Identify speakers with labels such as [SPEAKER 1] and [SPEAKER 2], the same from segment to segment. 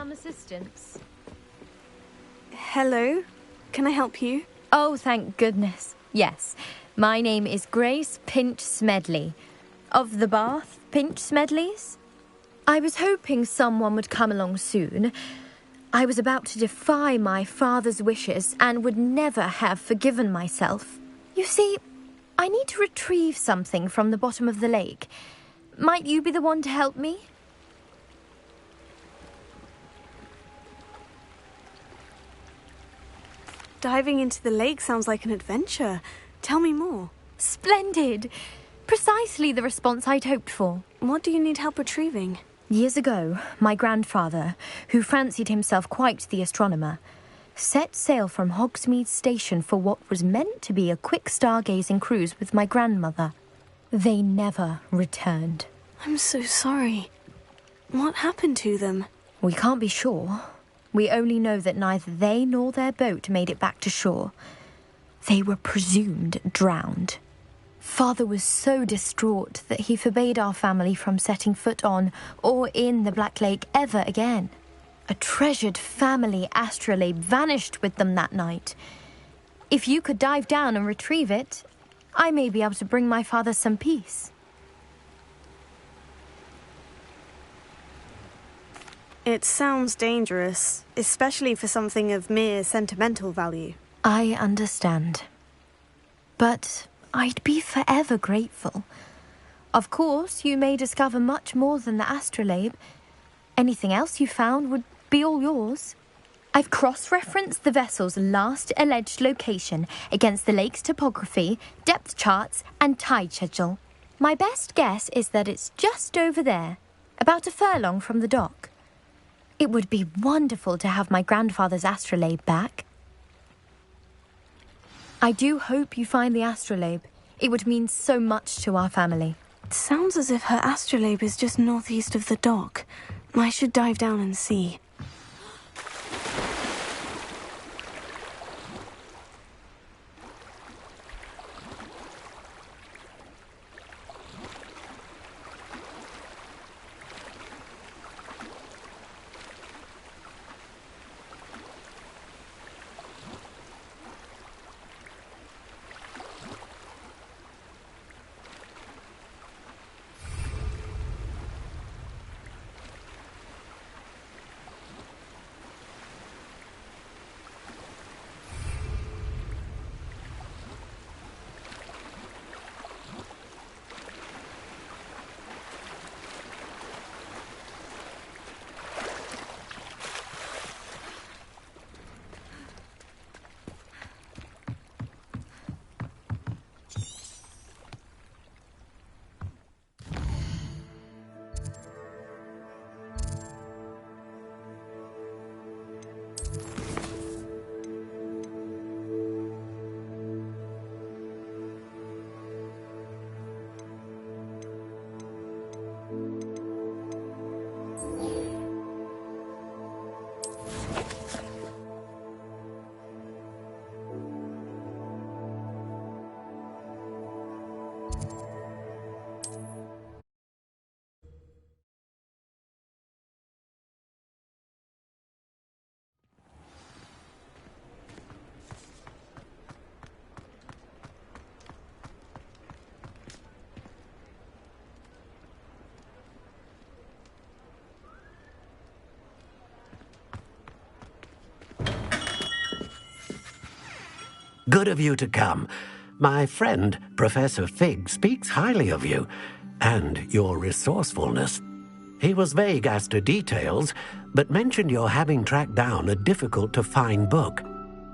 [SPEAKER 1] some assistance?
[SPEAKER 2] Hello? Can I help you?
[SPEAKER 1] Oh, thank goodness. Yes. My name is Grace Pinch Smedley. Of the Bath Pinch Smedleys? I was hoping someone would come along soon. I was about to defy my father's wishes and would never have forgiven myself. You see, I need to retrieve something from the bottom of the lake. Might you be the one to help me?
[SPEAKER 2] Diving into the lake sounds like an adventure. Tell me more.
[SPEAKER 1] Splendid! Precisely the response I'd hoped for.
[SPEAKER 2] What do you need help retrieving?
[SPEAKER 1] Years ago, my grandfather, who fancied himself quite the astronomer, set sail from Hogsmeade Station for what was meant to be a quick stargazing cruise with my grandmother. They never returned.
[SPEAKER 2] I'm so sorry. What happened to them?
[SPEAKER 1] We can't be sure. We only know that neither they nor their boat made it back to shore. They were presumed drowned. Father was so distraught that he forbade our family from setting foot on or in the Black Lake ever again. A treasured family astrolabe vanished with them that night. If you could dive down and retrieve it, I may be able to bring my father some peace.
[SPEAKER 2] It sounds dangerous, especially for something of mere sentimental value.
[SPEAKER 1] I understand. But I'd be forever grateful. Of course, you may discover much more than the astrolabe. Anything else you found would be all yours. I've cross-referenced the vessel's last alleged location against the lake's topography, depth charts, and tide schedule. My best guess is that it's just over there, about a furlong from the dock. It would be wonderful to have my grandfather's astrolabe back. I do hope you find the astrolabe. It would mean so much to our family.
[SPEAKER 2] It sounds as if her astrolabe is just northeast of the dock. I should dive down and see.
[SPEAKER 3] Good of you to come. My friend, Professor Fig, speaks highly of you and your resourcefulness. He was vague as to details, but mentioned your having tracked down a difficult-to-find book.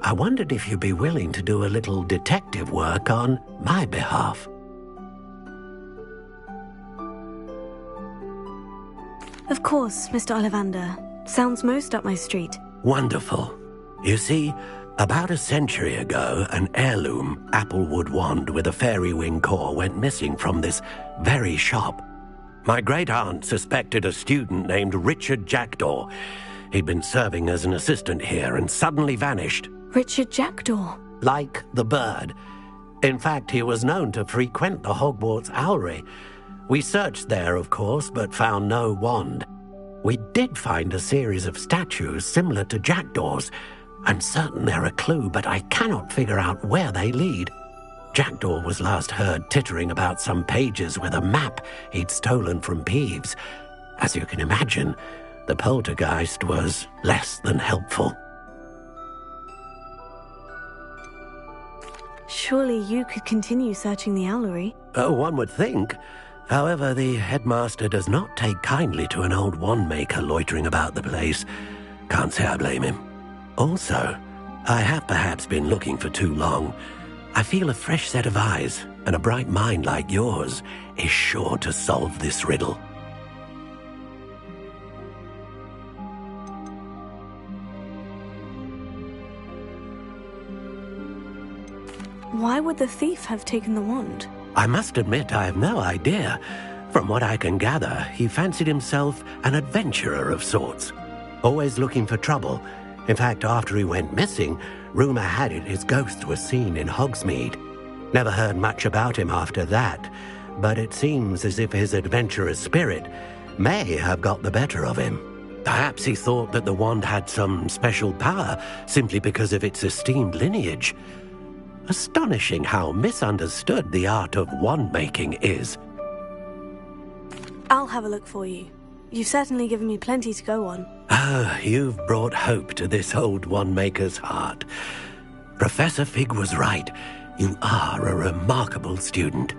[SPEAKER 3] I wondered if you'd be willing to do a little detective work on my behalf.
[SPEAKER 2] Of course, Mr. Ollivander. Sounds most up my street.
[SPEAKER 3] Wonderful. You see, about a century ago, an heirloom applewood wand with a fairy wing core went missing from this very shop. My great-aunt suspected a student named Richard Jackdaw. He'd been serving as an assistant here and suddenly vanished.
[SPEAKER 2] Richard Jackdaw?
[SPEAKER 3] Like the bird. In fact, he was known to frequent the Hogwarts Owlery. We searched there, of course, but found no wand. We did find a series of statues similar to jackdaws. I'm certain they're a clue, but I cannot figure out where they lead. Jackdaw was last heard tittering about some pages with a map he'd stolen from Peeves. As you can imagine, the poltergeist was less than helpful.
[SPEAKER 2] Surely you could continue searching the owlery.
[SPEAKER 3] One would think. However, the headmaster does not take kindly to an old wand-maker loitering about the place. Can't say I blame him. Also, I have perhaps been looking for too long. I feel a fresh set of eyes, and a bright mind like yours is sure to solve this riddle.
[SPEAKER 2] Why would the thief have taken the wand?
[SPEAKER 3] I must admit I have no idea. From what I can gather, he fancied himself an adventurer of sorts, always looking for trouble. In fact, after he went missing, rumor had it his ghost was seen in Hogsmeade. Never heard much about him after that, but it seems as if his adventurous spirit may have got the better of him. Perhaps he thought that the wand had some special power simply because of its esteemed lineage. Astonishing how misunderstood the art of wand-making is.
[SPEAKER 2] I'll have a look for you. You've certainly given me plenty to go on.
[SPEAKER 3] Ah, you've brought hope to this old wand-maker's heart. Professor Fig was right. You are a remarkable student.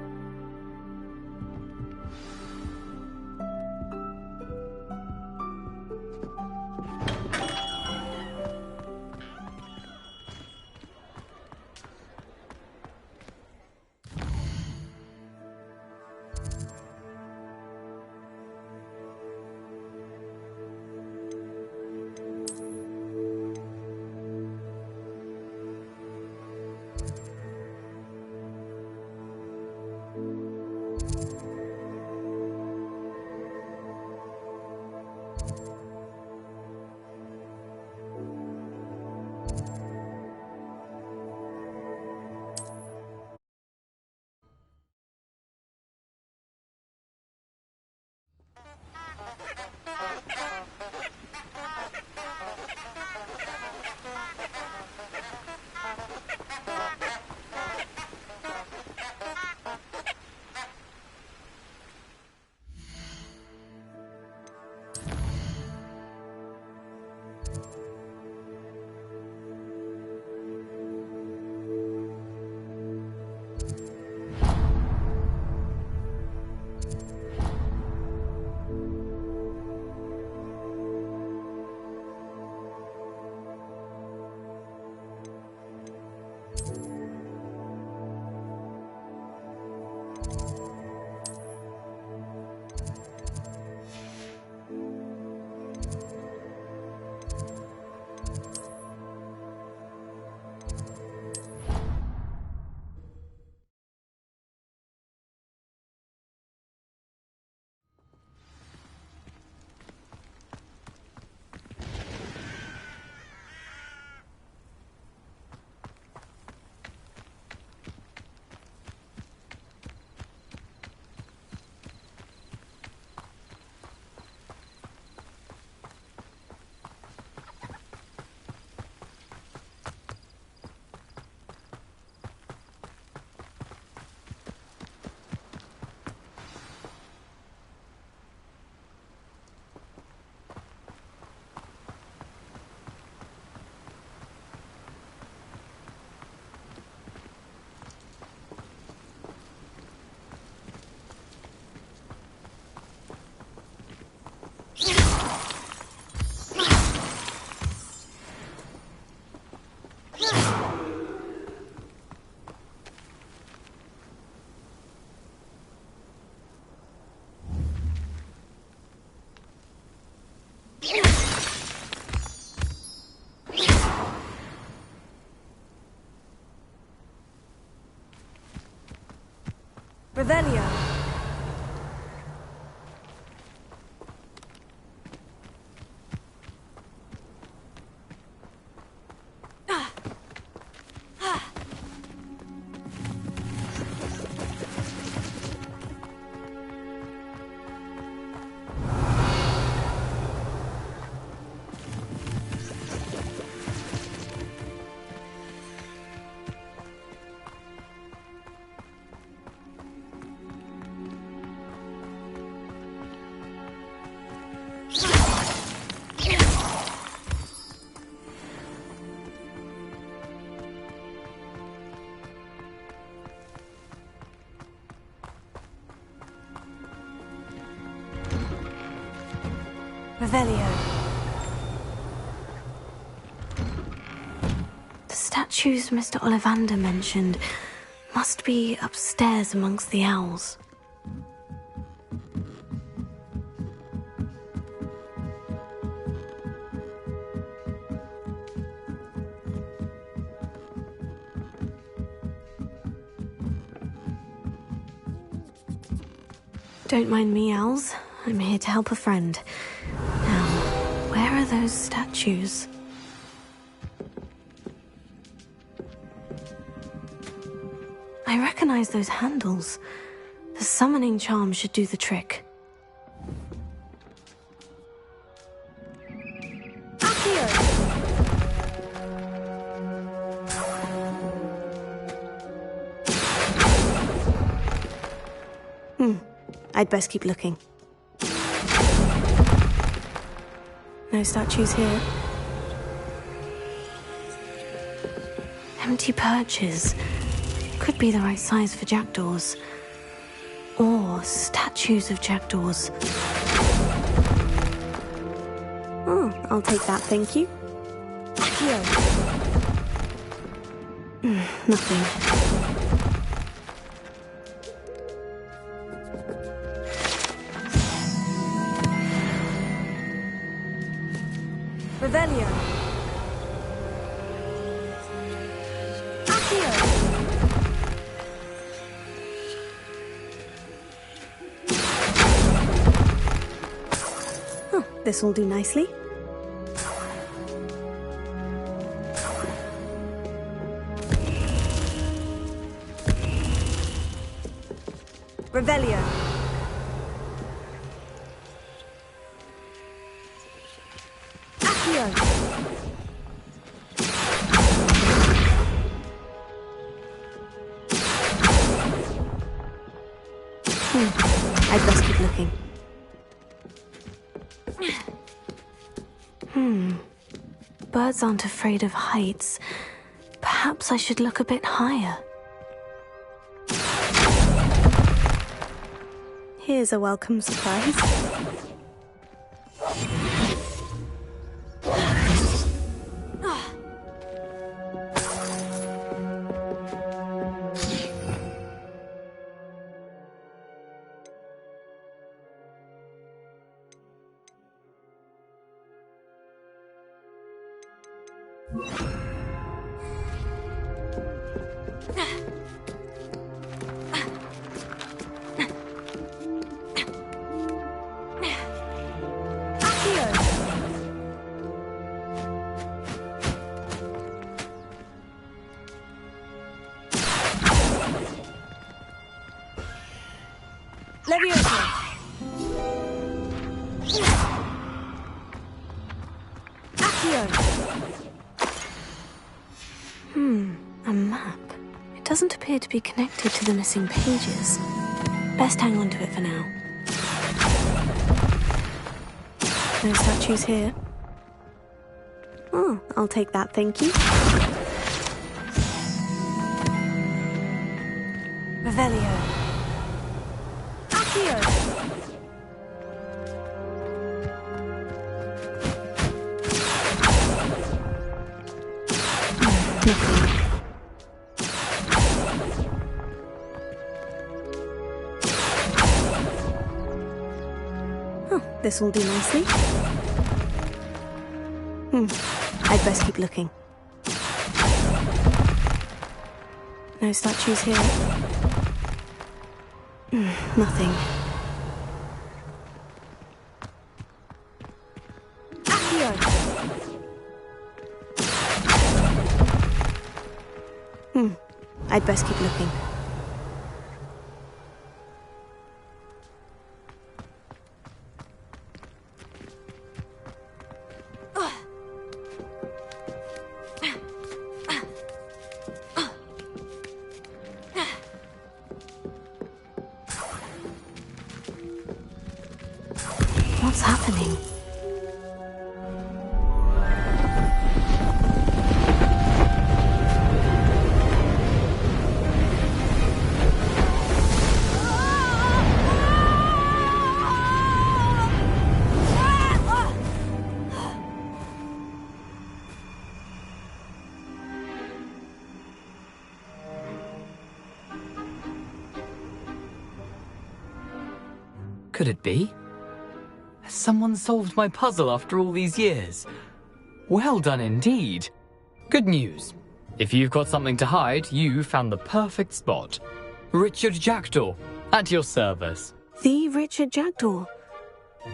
[SPEAKER 2] Revelio. Revelio. The statues Mr. Ollivander mentioned must be upstairs amongst the owls. Don't mind me, owls. I'm here to help a friend. Now, where are those statues? I recognize those handles. The summoning charm should do the trick. I'd best keep looking. No statues here. Empty perches. Could be the right size for jackdaws. Or statues of jackdaws. Oh, I'll take that, thank you. Nothing. Revelio. Accio. Oh, this'll do nicely. Revelio. I'd best keep looking. Birds aren't afraid of heights. Perhaps I should look a bit higher. Here's a welcome surprise. A map. It doesn't appear to be connected to the missing pages. Best hang on to it for now. No statues here. Oh, I'll take that, thank you. Revelio. Accio. Nothing. Oh, this will do nicely. I'd best keep looking. No statues here. Nothing. I'd best keep looking. What's happening?
[SPEAKER 4] could it be? Has someone solved my puzzle after all these years? Well done indeed. Good news. If you've got something to hide, you found the perfect spot. Richard Jackdaw, at your service.
[SPEAKER 2] The Richard Jackdaw.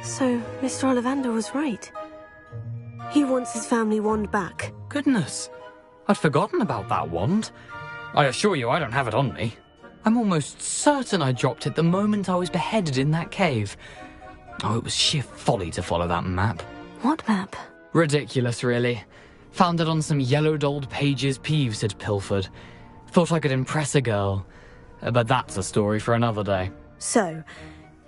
[SPEAKER 2] So, Mr. Ollivander was right. He wants his family wand back.
[SPEAKER 4] Goodness, I'd forgotten about that wand. I assure you I don't have it on me. I'm almost certain I dropped it the moment I was beheaded in that cave. Oh, it was sheer folly to follow that map.
[SPEAKER 2] What map?
[SPEAKER 4] Ridiculous, really. Found it on some yellowed old pages Peeves had pilfered. Thought I could impress a girl. But that's a story for another day.
[SPEAKER 2] So,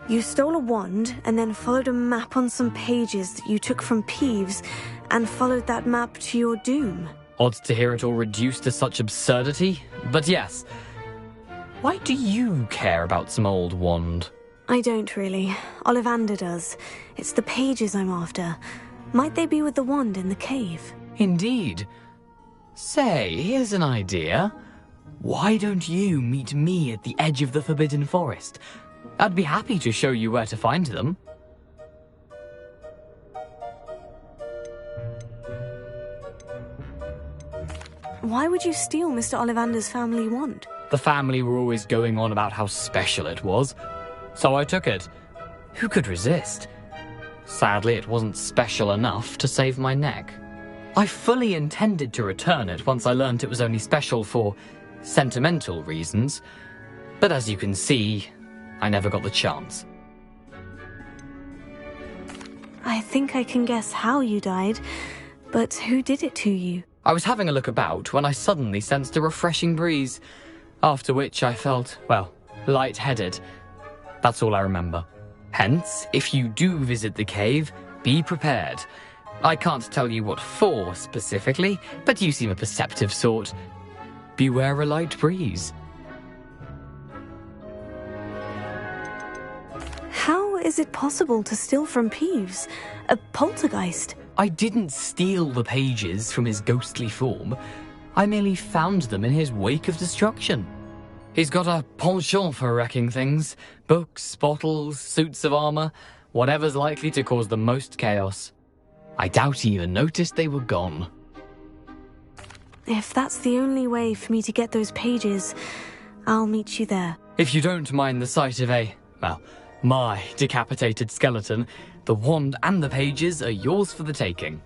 [SPEAKER 2] you stole a wand and then followed a map on some pages that you took from Peeves and followed that map to your doom.
[SPEAKER 4] Odd to hear it all reduced to such absurdity, but yes. Why do you care about some old wand?
[SPEAKER 2] I don't really. Ollivander does. It's the pages I'm after. Might they be with the wand in the cave?
[SPEAKER 4] Indeed. Say, here's an idea. Why don't you meet me at the edge of the Forbidden Forest? I'd be happy to show you where to find them.
[SPEAKER 2] Why would you steal Mr. Ollivander's family wand?
[SPEAKER 4] The family were always going on about how special it was, so I took it. Who could resist? Sadly, it wasn't special enough to save my neck. I fully intended to return it once I learned it was only special for sentimental reasons, but as you can see, I never got the chance.
[SPEAKER 2] I think I can guess how you died, but who did it to you?
[SPEAKER 4] I was having a look about when I suddenly sensed a refreshing breeze, after which I felt, well, lightheaded. That's all I remember. Hence, if you do visit the cave, be prepared. I can't tell you what for specifically, but you seem a perceptive sort. Beware a light breeze.
[SPEAKER 2] How is it possible to steal from Peeves? A poltergeist?
[SPEAKER 4] I didn't steal the pages from his ghostly form. I merely found them in his wake of destruction. He's got a penchant for wrecking things. Books, bottles, suits of armor, whatever's likely to cause the most chaos. I doubt he even noticed they were gone.
[SPEAKER 2] If that's the only way for me to get those pages, I'll meet you there.
[SPEAKER 4] If you don't mind the sight of my decapitated skeleton, the wand and the pages are yours for the taking.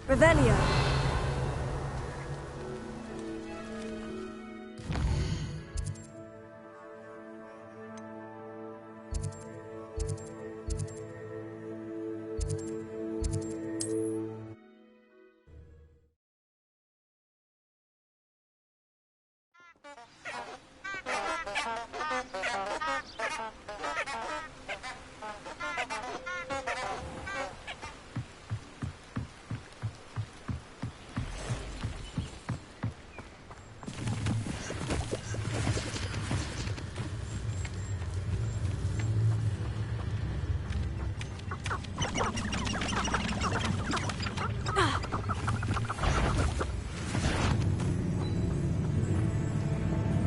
[SPEAKER 2] Revelio.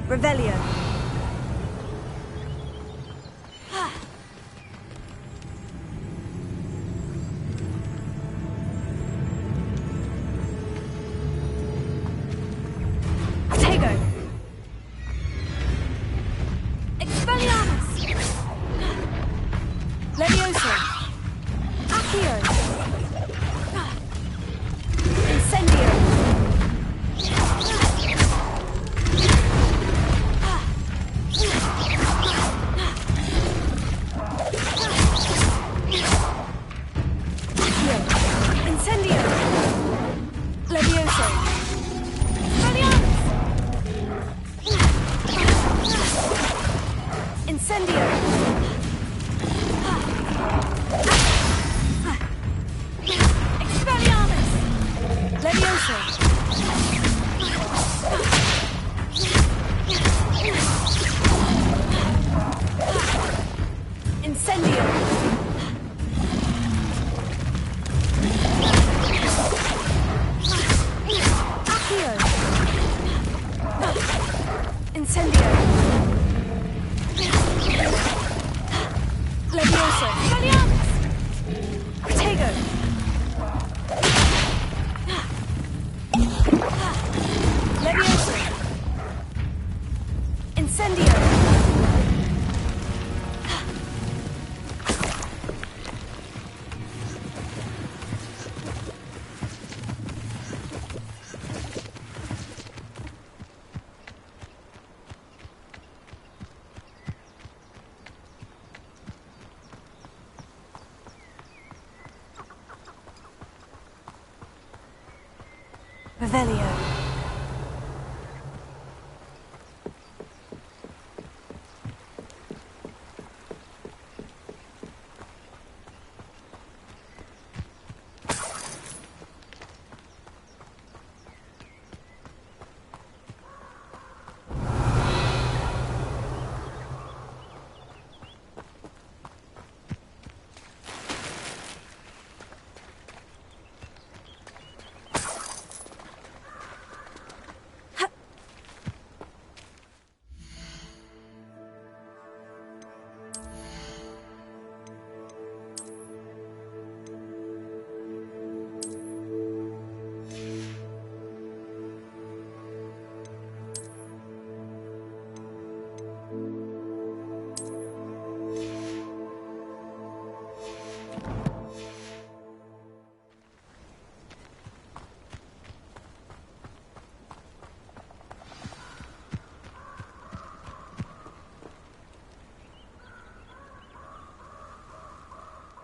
[SPEAKER 2] Revelio. Tego. Expelliarmus. Levioso. Accio. Incendio. Incendio. Levioso. Protego. Levioso. Incendio. Revelio.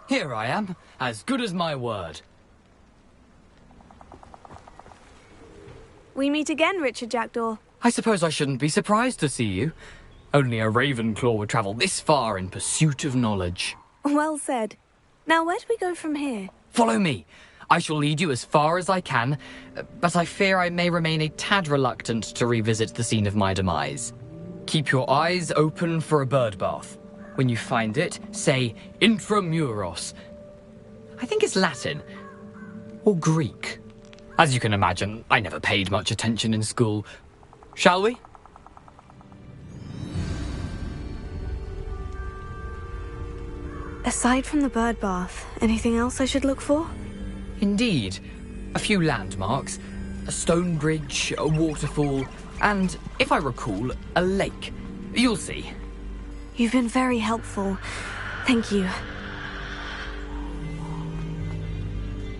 [SPEAKER 4] Here I am, as good as my word.
[SPEAKER 2] We meet again, Richard Jackdaw.
[SPEAKER 4] I suppose I shouldn't be surprised to see you. Only a Ravenclaw would travel this far in pursuit of knowledge.
[SPEAKER 2] Well said. Now, where do we go from here?
[SPEAKER 4] Follow me. I shall lead you as far as I can, but I fear I may remain a tad reluctant to revisit the scene of my demise. Keep your eyes open for a bird bath. When you find it, say intramuros. I think it's Latin. Or Greek. As you can imagine, I never paid much attention in school. Shall we?
[SPEAKER 2] Aside from the bird bath, anything else I should look for?
[SPEAKER 4] Indeed. A few landmarks. A stone bridge, a waterfall, and, if I recall, a lake. You'll see.
[SPEAKER 2] You've been very helpful. Thank you.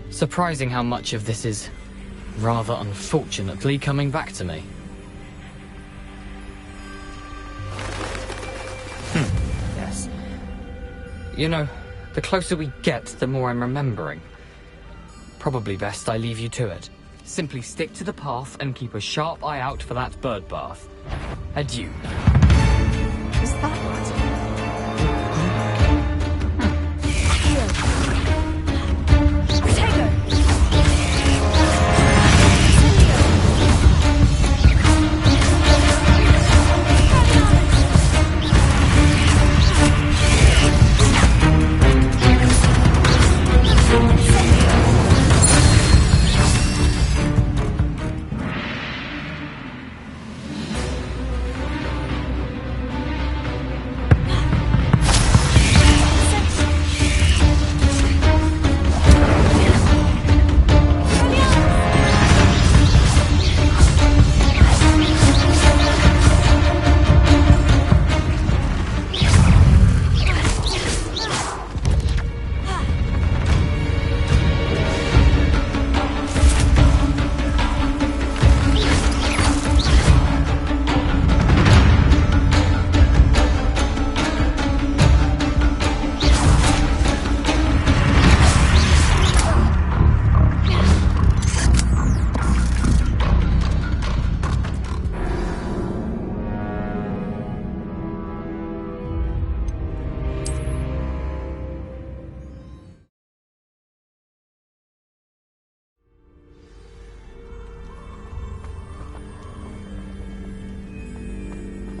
[SPEAKER 4] Surprising how much of this is, rather unfortunately, coming back to me. Yes. You know, the closer we get, the more I'm remembering. Probably best I leave you to it. Simply stick to the path and keep a sharp eye out for that bird bath. Adieu.
[SPEAKER 2] Is that what?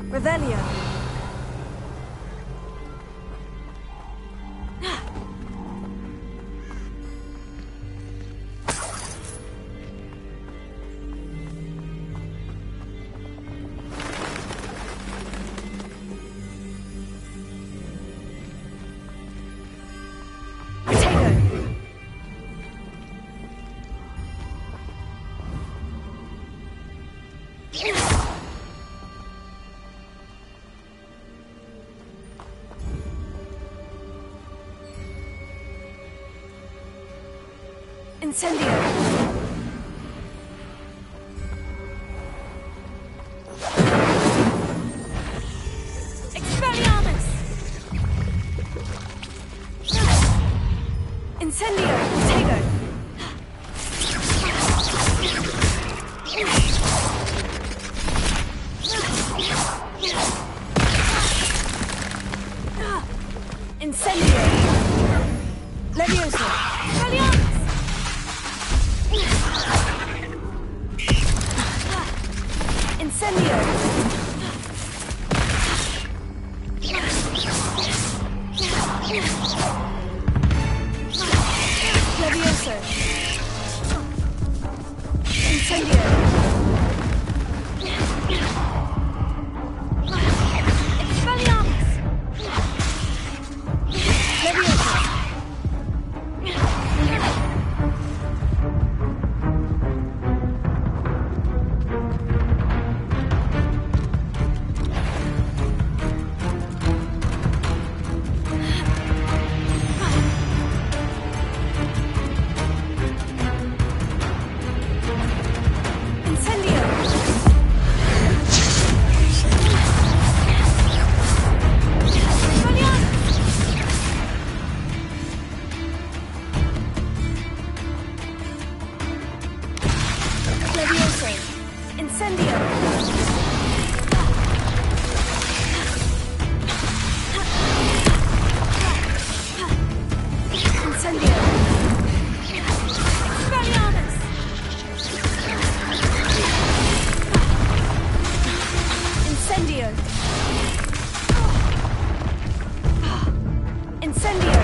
[SPEAKER 2] Revelio. Incendio! Expelliarmus! Incendio! Tego! Incendio! Levioso! Expelliarmus! Incendio! Levioso! Incendio! Expelliarmus! Levioso! Incendio! Levioso! Incendio! Incendio! Expelliarmus! Incendio! Incendio!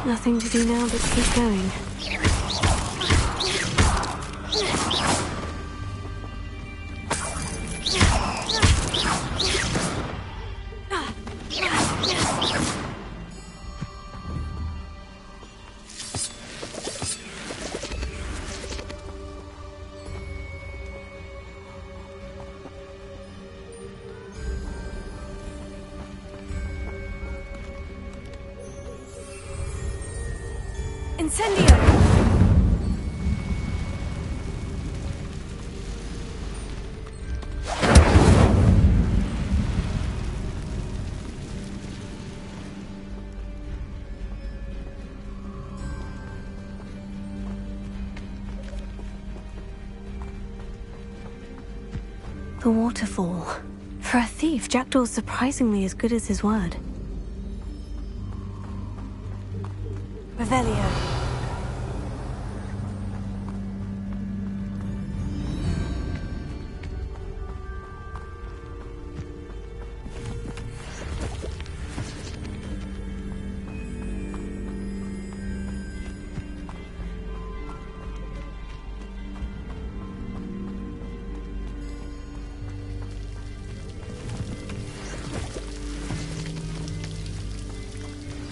[SPEAKER 2] Nothing to do now but keep going. Incendio! The waterfall. For a thief, Jackdaw's surprisingly as good as his word. Revelio.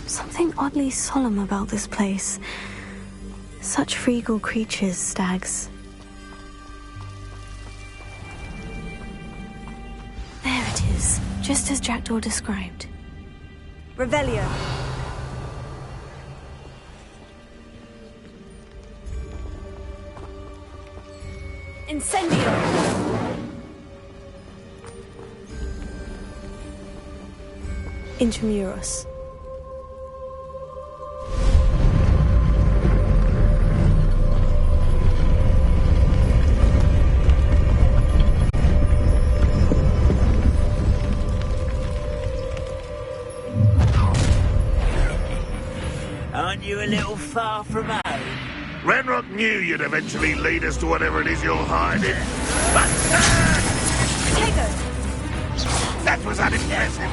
[SPEAKER 2] Something oddly solemn about this place. Such regal creatures, stags. There it is, just as Jackdaw described. Revelio. Incendio. Intramuros.
[SPEAKER 5] Aren't you a little far from home?
[SPEAKER 6] Ranrock knew you'd eventually lead us to whatever it is you're hiding. But that was unimpressive.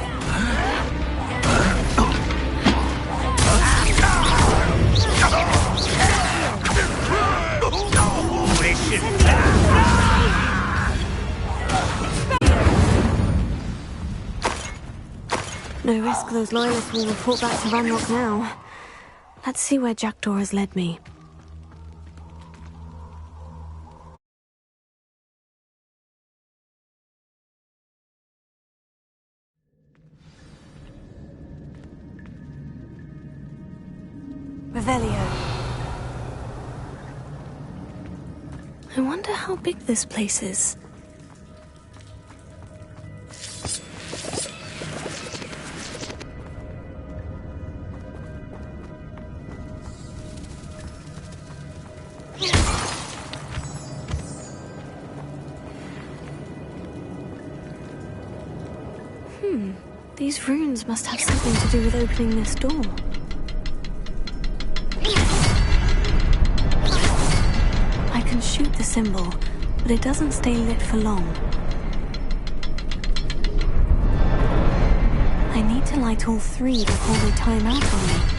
[SPEAKER 2] No risk those loyalists will report back to Ranrock now. Let's see where Jackdaw has led me. Revelio. I wonder how big this place is. These runes must have something to do with opening this door. I can shoot the symbol, but it doesn't stay lit for long. I need to light all three before they time out on me.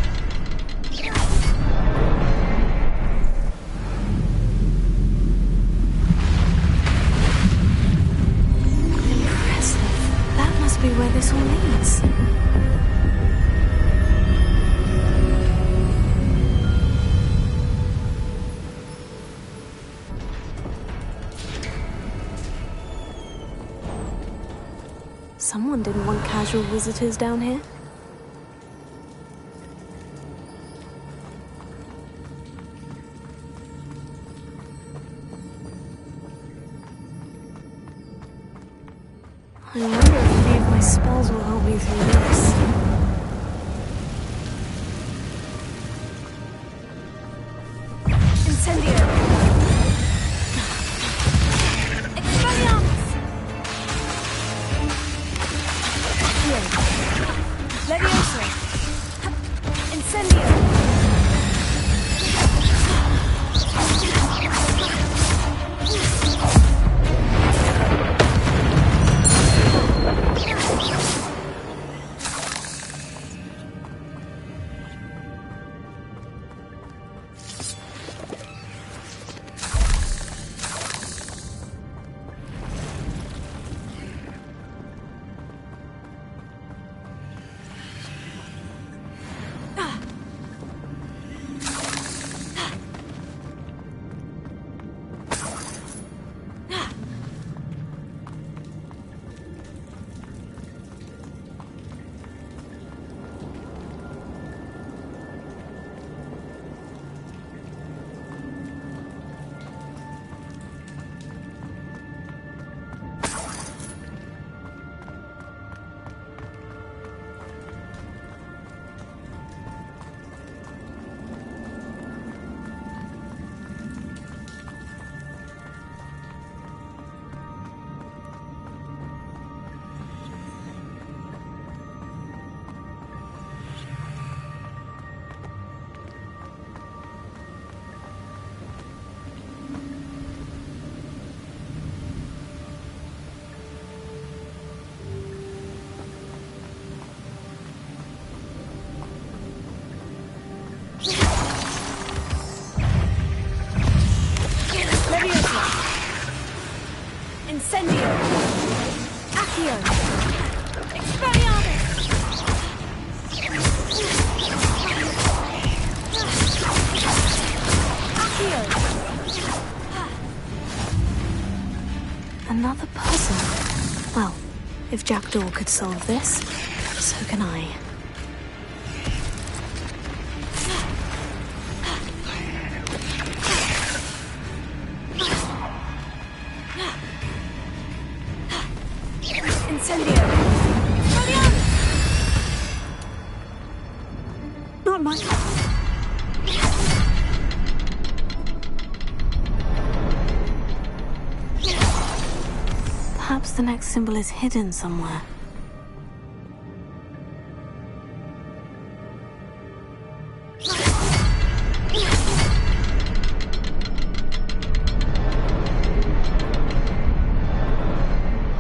[SPEAKER 2] Be where this all leads. Someone didn't want casual visitors down here. I wonder if any of my spells will help me through this. Incendio! Expelliarmus! Levioso! Incendio! Incendio! Accio! Expelliarmus! Accio! Another puzzle. Well, if Jackdaw could solve this, so can I. Incendio! Expelliarmus! not my... Perhaps the next symbol is hidden somewhere.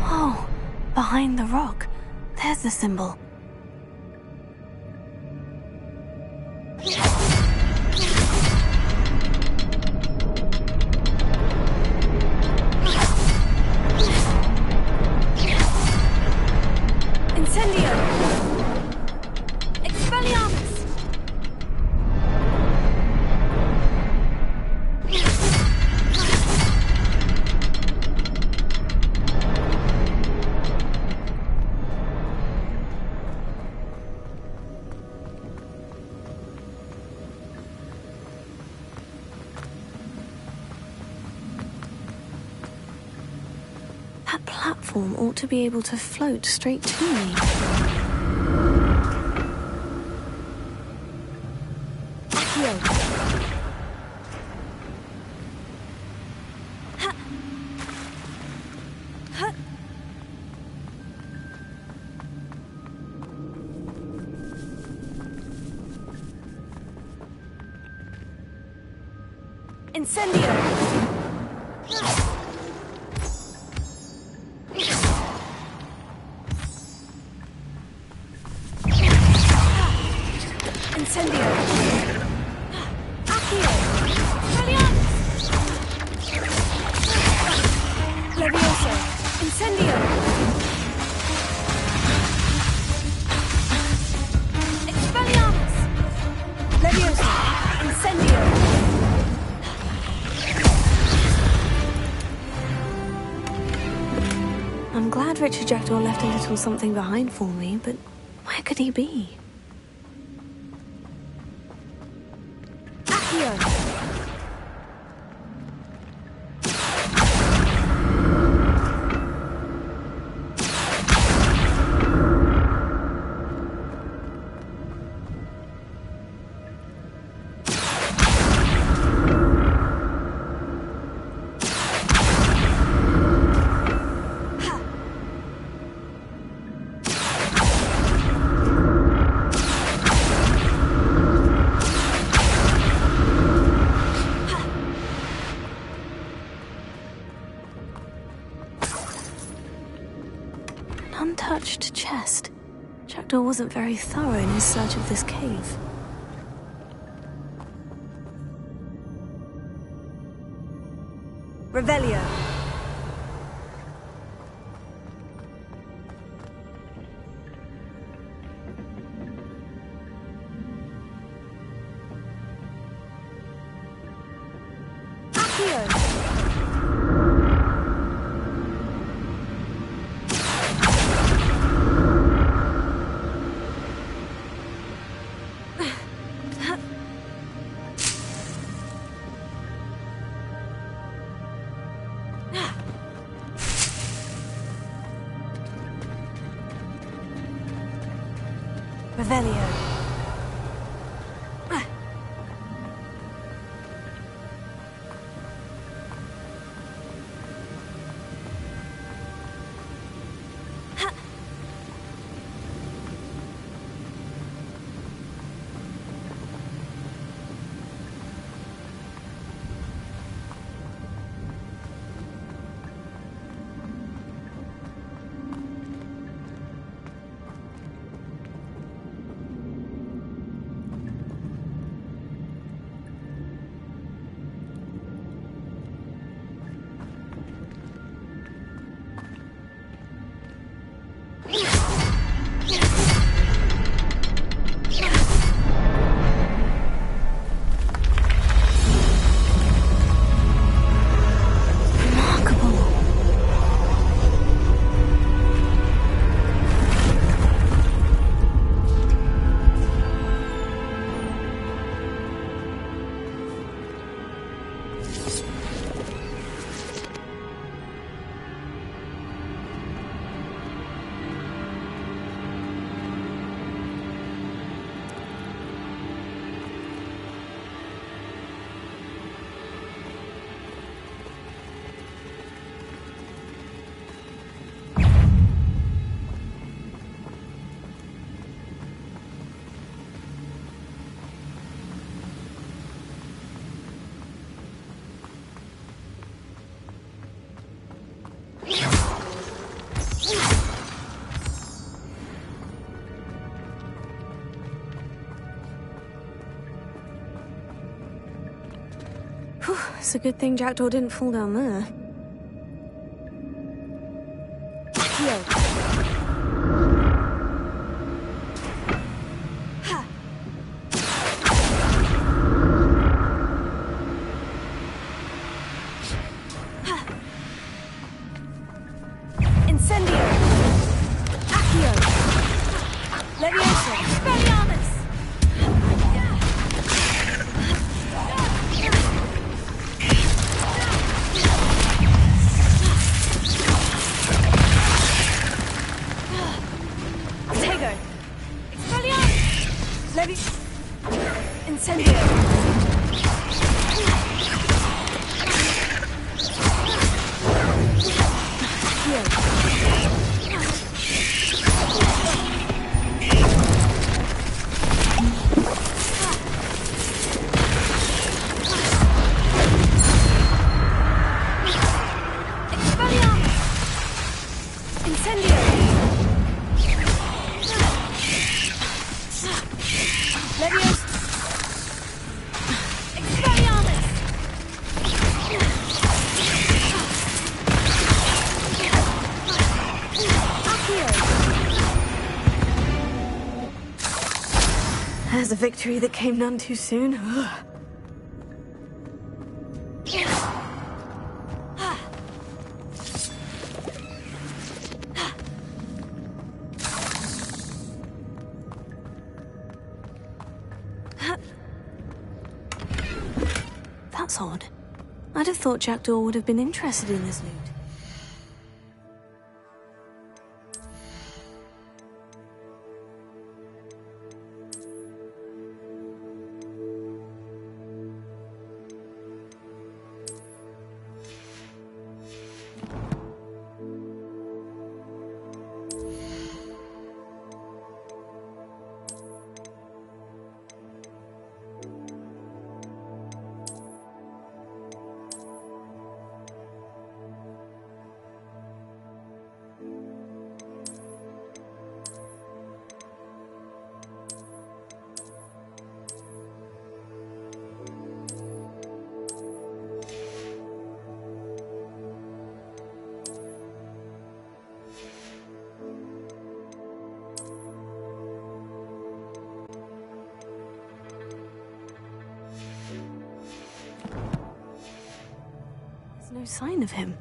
[SPEAKER 2] Oh, behind the rock. There's the symbol. That platform ought to be able to float straight to me. Incendio! Incendio! Accio! Expelliarmus! Levioso! Incendio! Expelliarmus! Levioso! Incendio! I'm glad Richard Jackdaw left a little something behind for me, but where could he be? Untouched chest. Jackdaw wasn't very thorough in his search of this cave. Revelio. Accio. Revelio. It's a good thing Jackdaw didn't fall down there. Heal. Incendio. Accio. Leviosa. Expelliarmus. Tego. Expelliarmus. Incendio. There's a victory that came none too soon. That's odd. I'd have thought Jackdaw would have been interested in this loot. No sign of him.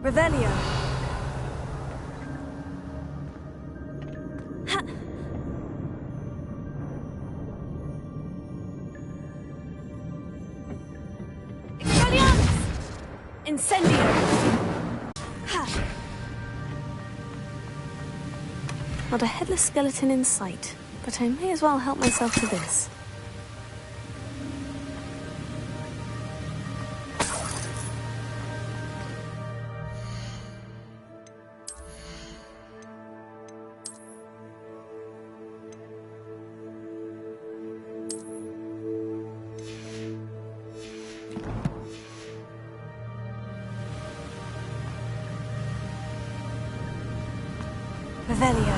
[SPEAKER 2] Revelio. Expelliarmus! Incendio! Not a headless skeleton in sight, but I may as well help myself to this. Revelio.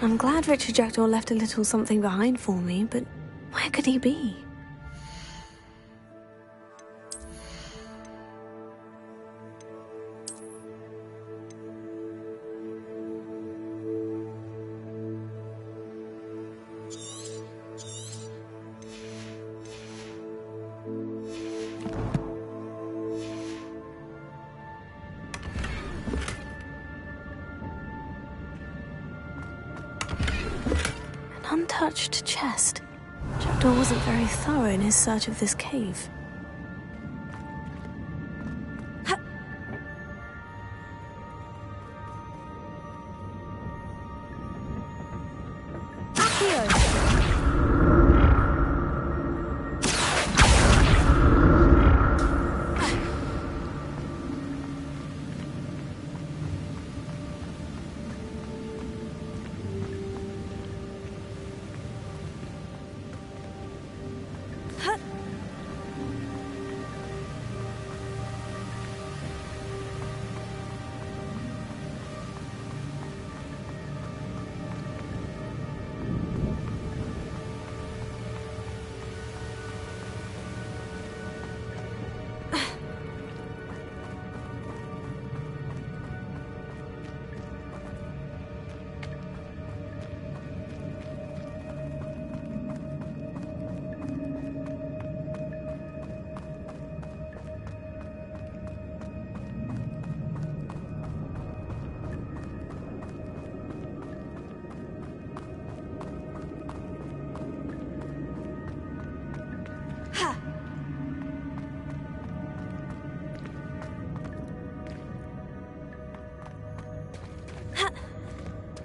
[SPEAKER 2] I'm glad Richard Jackdaw left a little something behind for me, but where could he be? Untouched chest. Jackdaw wasn't very thorough in his search of this cave.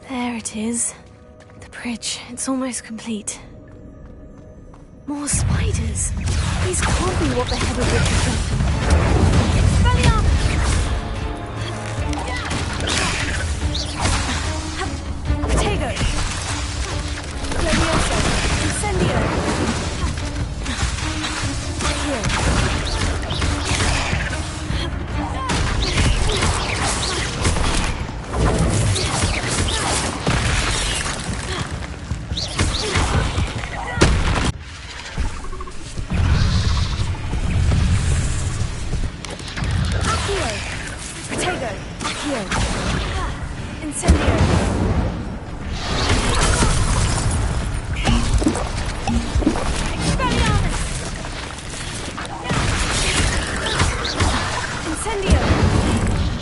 [SPEAKER 2] There it is. The bridge. It's almost complete. More spiders. These can't be what the head of Richard Potato!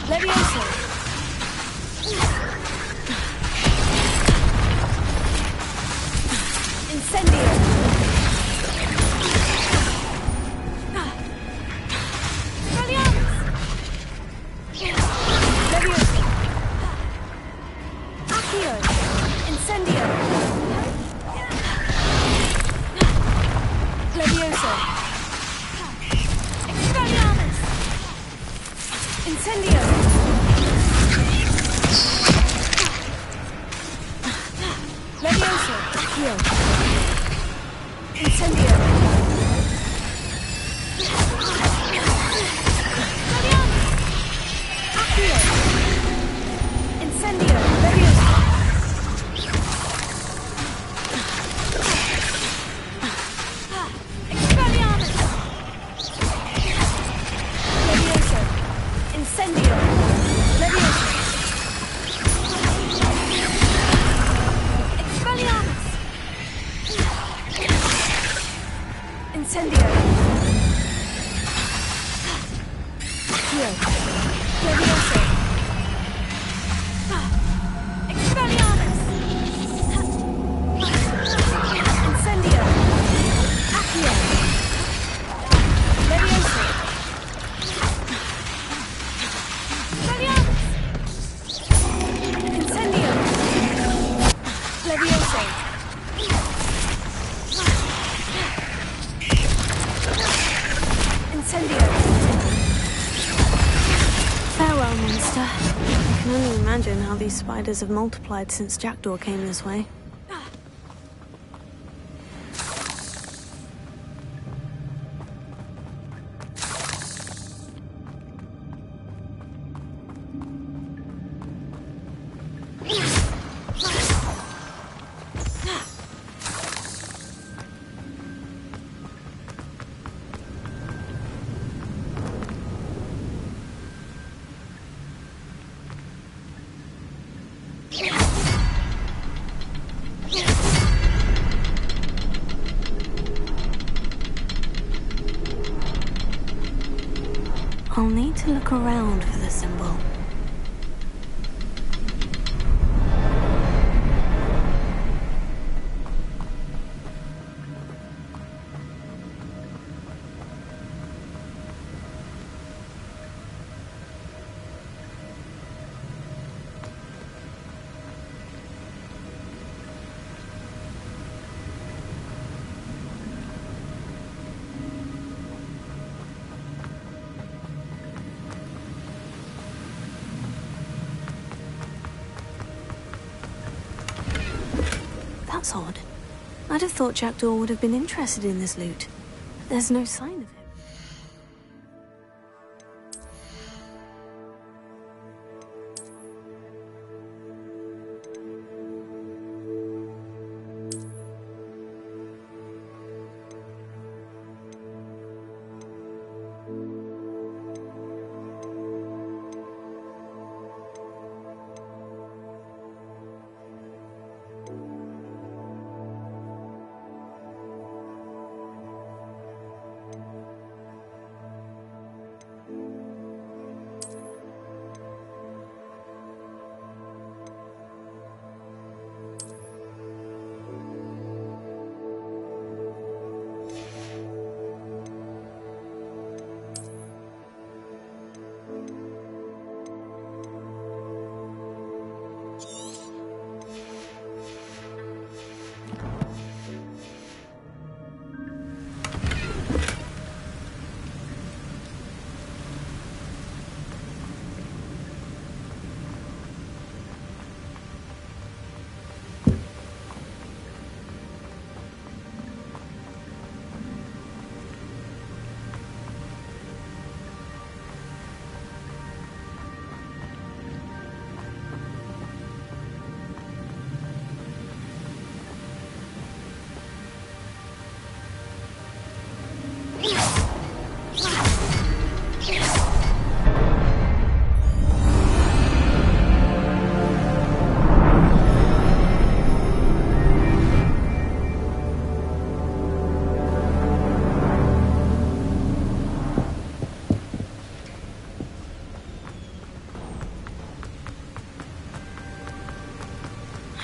[SPEAKER 2] Glorioso! Incendio! Farewell, monster. can only imagine how these spiders have multiplied since Jackdaw came this way. I'll need to look around for the symbol. That's odd. I'd have thought Jackdaw would have been interested in this loot. There's no sign of him.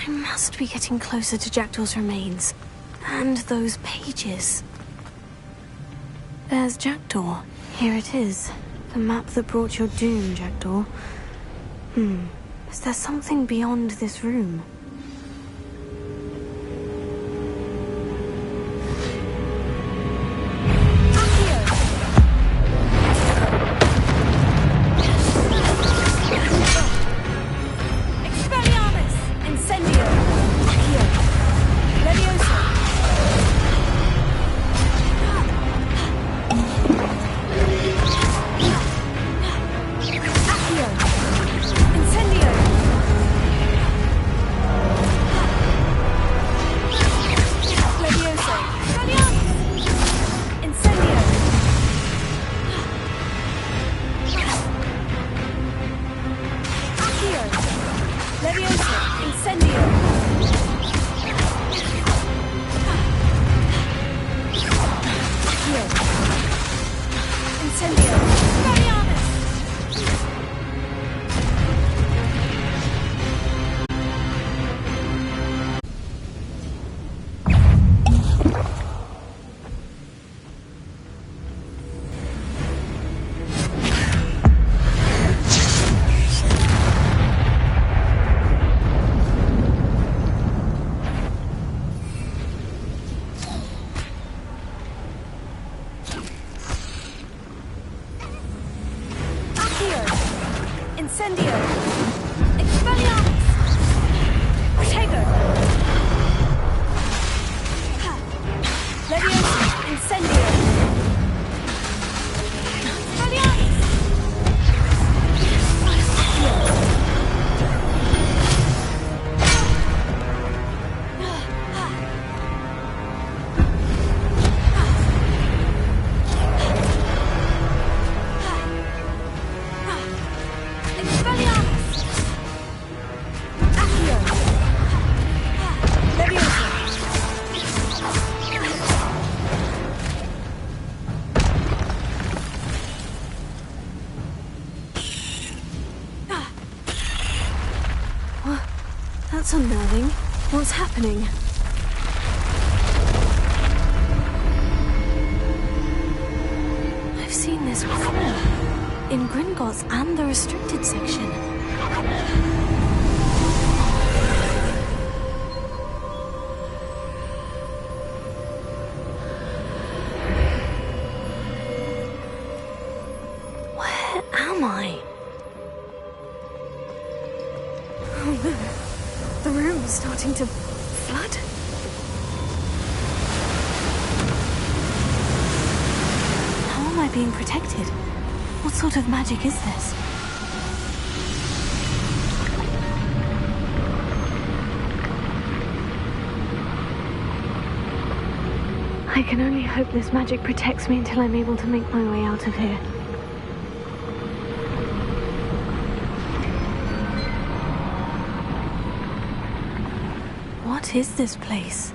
[SPEAKER 2] I must be getting closer to Jackdaw's remains. And those pages. There's Jackdaw. Here it is. The map that brought your doom, Jackdaw. Is there something beyond this room? That's unnerving. What's happening? I've seen this before. In Gringotts and the restricted section. Where am I? Oh no. The room is starting to flood. How am I being protected? What sort of magic is this? I can only hope this magic protects me until I'm able to make my way out of here. What is this place?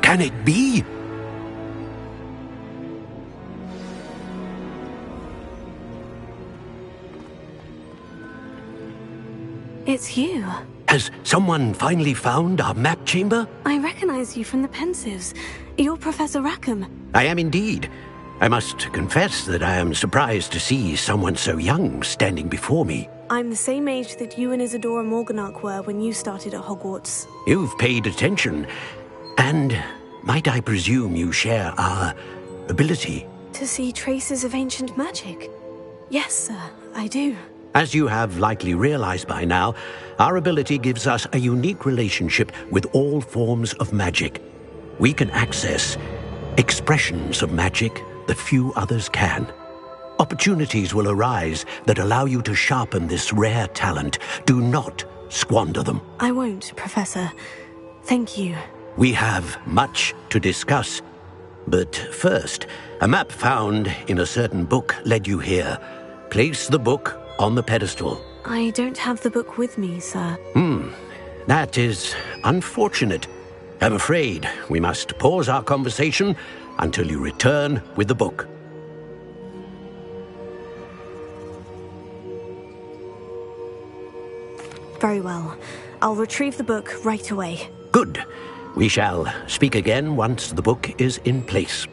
[SPEAKER 3] Can it be?
[SPEAKER 2] It's you.
[SPEAKER 3] Has someone finally found our map chamber?
[SPEAKER 2] I recognize you from the Pensives. You're Professor Rackham.
[SPEAKER 3] I am indeed. I must confess that I am surprised to see someone so young standing before me.
[SPEAKER 2] I'm the same age that you and Isadora Morganach were when you started at Hogwarts.
[SPEAKER 3] You've paid attention. And might I presume you share our ability?
[SPEAKER 2] To see traces of ancient magic? Yes, sir, I do.
[SPEAKER 3] As you have likely realized by now, our ability gives us a unique relationship with all forms of magic. We can access expressions of magic that few others can. Opportunities will arise that allow you to sharpen this rare talent. Do not squander them.
[SPEAKER 2] I won't, Professor. Thank you.
[SPEAKER 3] We have much to discuss. But first, a map found in a certain book led you here. Place the book on the pedestal.
[SPEAKER 2] I don't have the book with me, sir.
[SPEAKER 3] That is unfortunate. I'm afraid we must pause our conversation until you return with the book.
[SPEAKER 2] Very well. I'll retrieve the book right away.
[SPEAKER 3] Good. We shall speak again once the book is in place.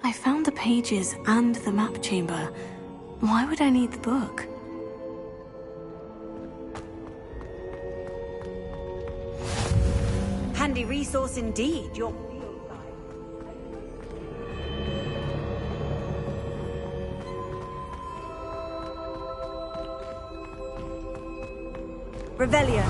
[SPEAKER 2] I found the pages and the map chamber. Why would I need the book?
[SPEAKER 7] Handy resource indeed, your Revelio.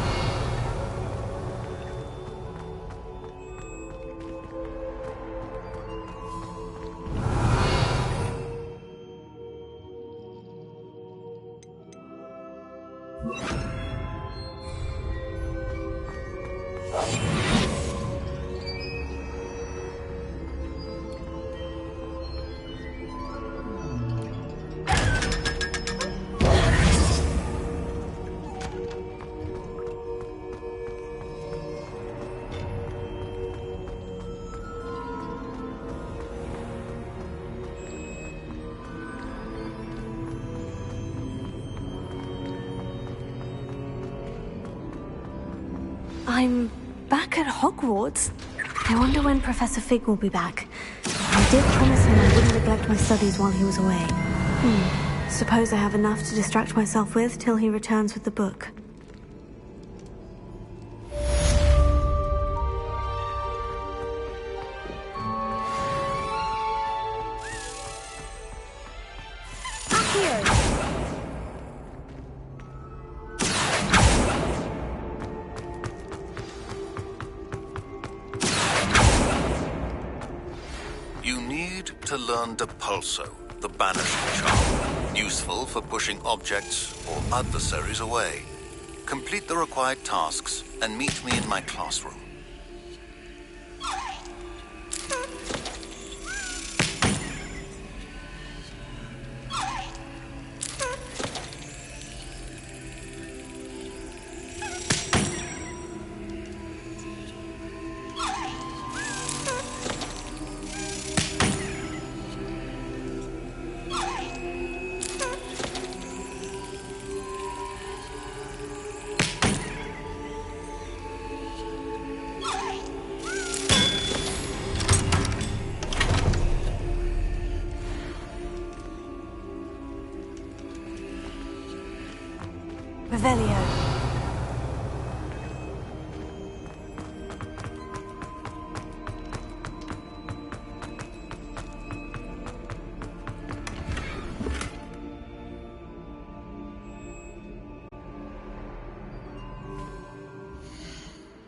[SPEAKER 2] I'm back at Hogwarts. I wonder when Professor Fig will be back. I did promise him I wouldn't neglect my studies while he was away. Suppose I have enough to distract myself with till he returns with the book.
[SPEAKER 8] To learn Depulso, the banishing charm, useful for pushing objects or adversaries away. Complete the required tasks and meet me in my classroom.
[SPEAKER 7] Revelio.